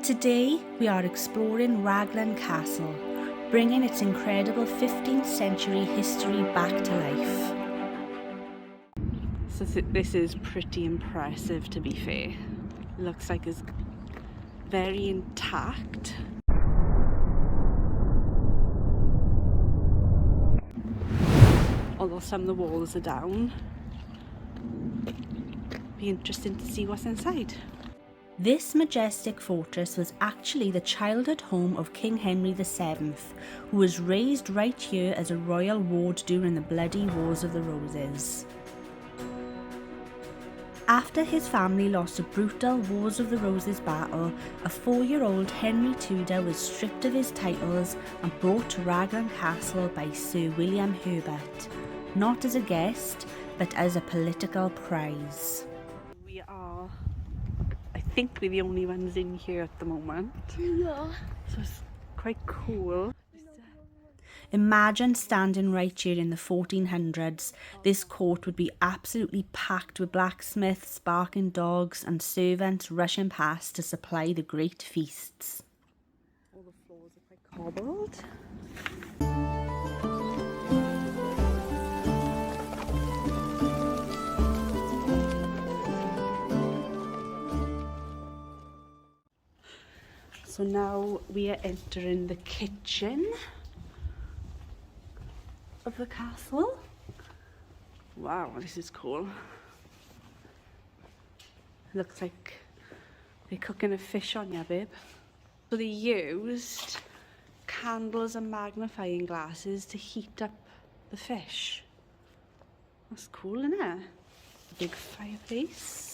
Today we are exploring Raglan Castle, bringing its incredible 15th century history back to life. So this is pretty impressive, to be fair. Looks like it's very intact. Although some of the walls are down. Be interesting to see what's inside. This majestic fortress was actually the childhood home of King Henry VII, who was raised right here as a royal ward during the bloody Wars of the Roses. After his family lost a brutal Wars of the Roses battle, a 4-year-old Henry Tudor was stripped of his titles and brought to Raglan Castle by Sir William Herbert, not as a guest, but as a political prize. We are, I think we're the only ones in here at the moment. Yeah. So it's quite cool. Imagine standing right here in the 1400s. This court would be absolutely packed with blacksmiths, barking dogs and servants rushing past to supply the great feasts. All the floors are quite cobbled. So now we are entering the kitchen of the castle. Wow, this is cool. Looks like they're cooking a fish on ya, babe. So they used candles and magnifying glasses to heat up the fish. That's cool, isn't it? A big fireplace.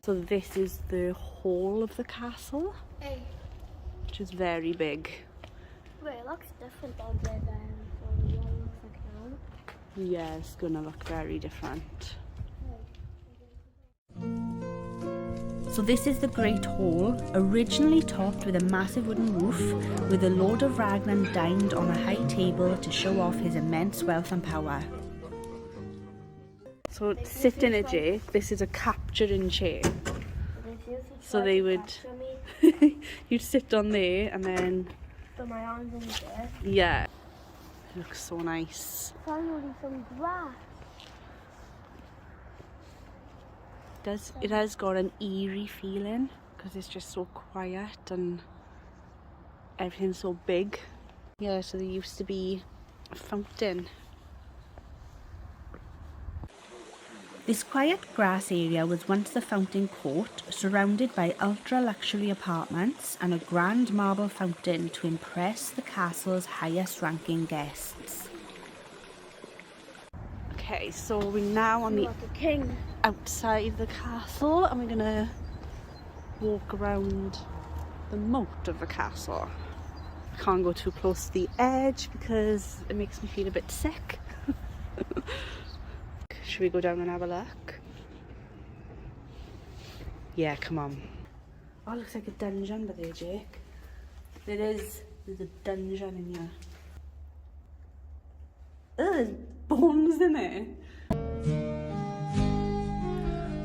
So this is the hall of the castle, which is very big. Wait, it looks different on there from what it looks like now. Yeah, it's gonna look very different. So this is the Great Hall, originally topped with a massive wooden roof, where the Lord of Raglan dined on a high table to show off his immense wealth and power. So sitting in a chair, this is a capturing chair. So they would, you'd sit on there and then... Put my arms in there. Yeah. It looks so nice. Finally some grass. It has got an eerie feeling because it's just so quiet and everything's so big. Yeah, so there used to be a fountain. This quiet grass area was once the fountain court, surrounded by ultra-luxury apartments and a grand marble fountain to impress the castle's highest-ranking guests. Okay, so we're now on the outside the castle and we're gonna walk around the moat of the castle. I can't go too close to the edge because it makes me feel a bit sick. Should we go down and have a look? Yeah, come on. Oh, it looks like a dungeon by there, Jake. There's a dungeon in here. Oh, there's bones in it.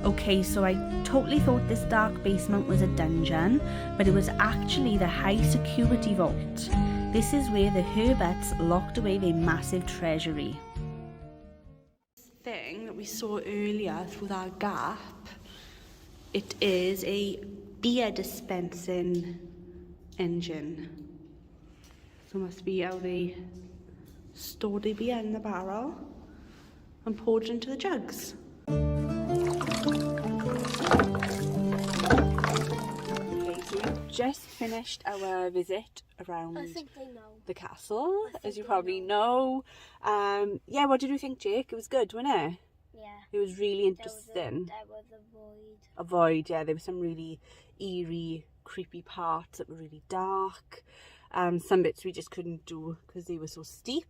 Okay, so I totally thought this dark basement was a dungeon, but it was actually the high security vault. This is where the Herberts locked away their massive treasury. Thing that we saw earlier through that gap, it is a beer dispensing engine. So it must be how they stored the beer in the barrel and poured it into the jugs. Okay, so we've just finished our visit around the castle, as you probably know. Yeah, what did you think, Jake? It was good, wasn't it? Yeah. It was really interesting. There was a void. A void, yeah. There were some really eerie, creepy parts that were really dark. Some bits we just couldn't do because they were so steep.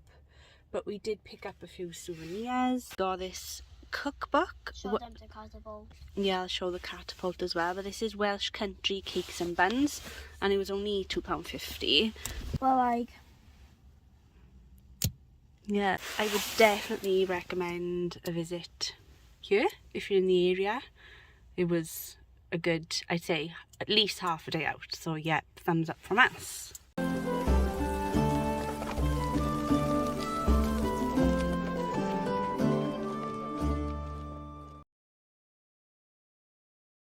But we did pick up a few souvenirs. Got this cookbook. Show them the catapult. Yeah, I'll show the catapult as well. But this is Welsh Country Cakes and Buns, and it was only £2.50. Well, like, yeah, I would definitely recommend a visit here if you're in the area. It was a good, I'd say, at least half a day out. So yeah, thumbs up from us.